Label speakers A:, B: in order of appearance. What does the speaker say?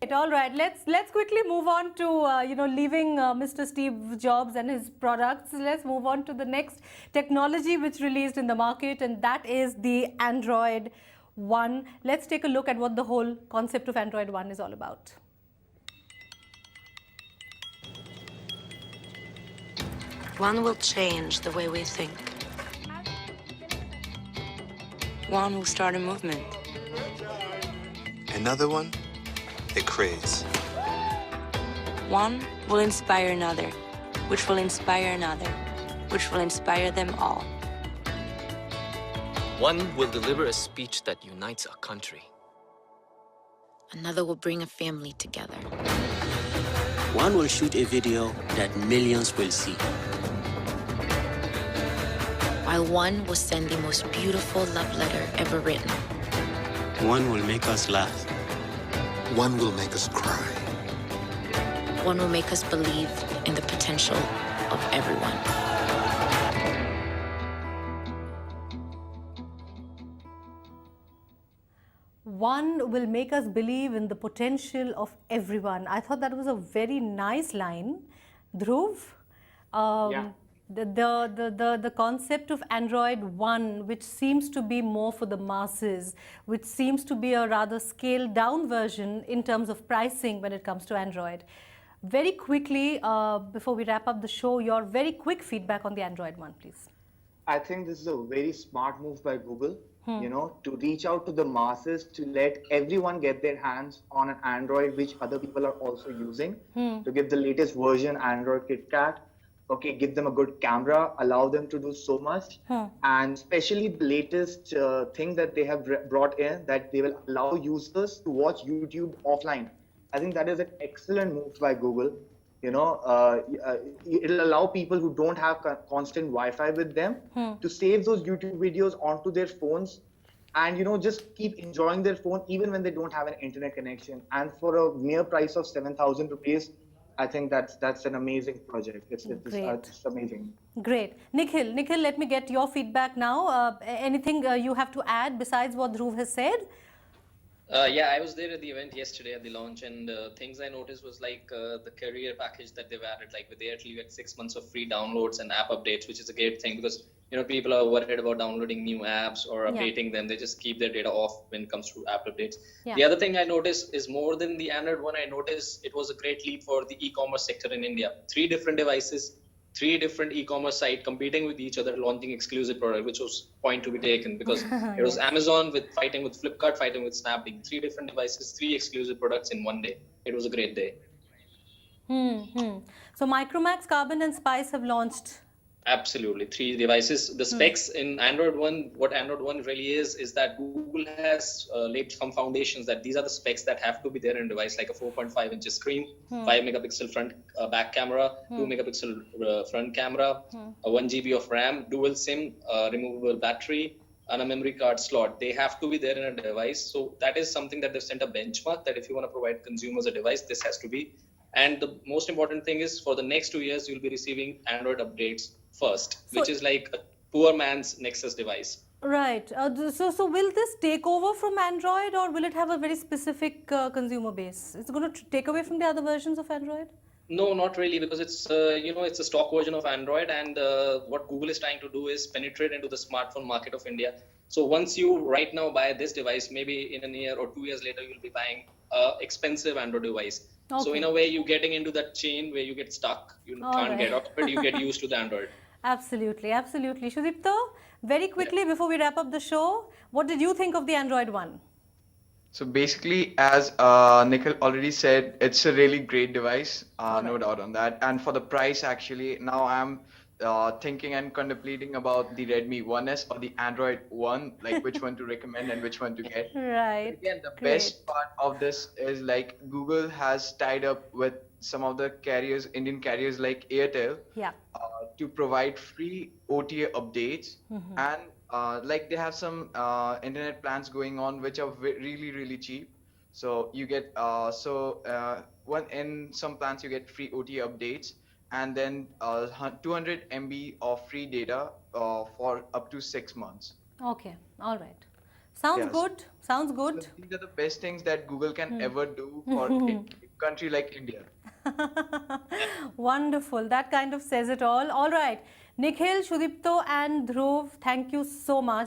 A: All right. Let's quickly move on to leaving Mr. Steve Jobs and his products. Let's move on to the next technology which released in the market, and that is the Android One. Let's take a look at what the whole concept of Android One is all about.
B: One will change the way we think. One will start a movement.
C: Another one, a craze.
B: One will inspire another, which will inspire another, which will inspire them all.
D: One will deliver a speech that unites a country.
B: Another will bring a family together.
E: One will shoot a video that millions will see.
B: While one will send the most beautiful love letter ever written.
E: One will make us laugh.
C: One will make us cry.
B: One will make us believe in the potential of everyone.
A: One will make us believe in the potential of everyone. I thought that was a very nice line. Dhruv, the concept of Android One, which seems to be more for the masses, which seems to be a rather scaled down version in terms of pricing when it comes to Android. Very quickly, before we wrap up the show, your very quick feedback on the Android One, please.
F: I think this is a very smart move by Google, to reach out to the masses, to let everyone get their hands on an Android which other people are also using, to give the latest version Android KitKat. Okay, give them a good camera, allow them to do so much. And especially the latest thing that they have brought in, that they will allow users to watch YouTube offline. I think that is an excellent move by Google. It'll allow people who don't have constant Wi-Fi with them to save those YouTube videos onto their phones and, just keep enjoying their phone even when they don't have an internet connection. And for a mere price of 7,000 rupees, I think that's an amazing project. It's amazing.
A: Great. Nikhil, let me get your feedback now. Anything you have to add besides what Dhruv has said?
G: Yeah, I was there at the event yesterday at the launch, and things I noticed was like the career package that they've added. Like with Airtel, you get 6 months of free downloads and app updates, which is a great thing because people are worried about downloading new apps or updating them. They just keep their data off when it comes to app updates. The other thing I noticed is more than the Android One. I noticed it was a great leap for the e-commerce sector in India. 3 different devices, 3 different e-commerce sites competing with each other, launching exclusive product, which was point to be taken because it was Amazon fighting with Flipkart, fighting with Snapdeal. 3 different devices, 3 exclusive products in one day. It was a great day.
A: So Micromax, Carbon and Spice have launched.
G: Absolutely, 3 devices. The specs in Android One, what Android One really is that Google has laid some foundations that these are the specs that have to be there in a device, like a 4.5 inch screen, 5 megapixel front back camera, 2 megapixel front camera, a 1 GB of RAM, dual SIM, removable battery, and a memory card slot. They have to be there in a device. So that is something that they've set a benchmark that if you want to provide consumers a device, this has to be. And the most important thing is for the next 2 years, you'll be receiving Android updates first, which is like a poor man's Nexus device.
A: Right. So will this take over from Android, or will it have a very specific consumer base? It's going to take away from the other versions of Android?
G: No, not really, because it's it's a stock version of Android, and what Google is trying to do is penetrate into the smartphone market of India. So once you right now buy this device, maybe in a year or 2 years later, you'll be buying an expensive Android device. Okay. So in a way, you're getting into that chain where you get stuck. You can't get out, but you get used to the Android.
A: Absolutely. Sudipta, very quickly before we wrap up the show, what did you think of the Android One?
H: So basically, as Nikhil already said, it's a really great device, no doubt on that. And for the price, actually, now I'm thinking and contemplating about the Redmi 1S or the Android One, like which one to recommend and which one to get.
A: Right.
H: But again, the best part of this is like Google has tied up with some of the carriers, Indian carriers like Airtel, to provide free OTA updates, and like they have some internet plans going on which are really cheap. So you get in some plans you get free OTA updates, and then 200 MB of free data for up to 6 months.
A: Okay, all right. Sounds
H: Yes.
A: good. Sounds good.
H: So these are the best things that Google can ever do for a country like India.
A: Wonderful. That kind of says it all. All right. Nikhil, Shudipto and Dhruv, thank you so much.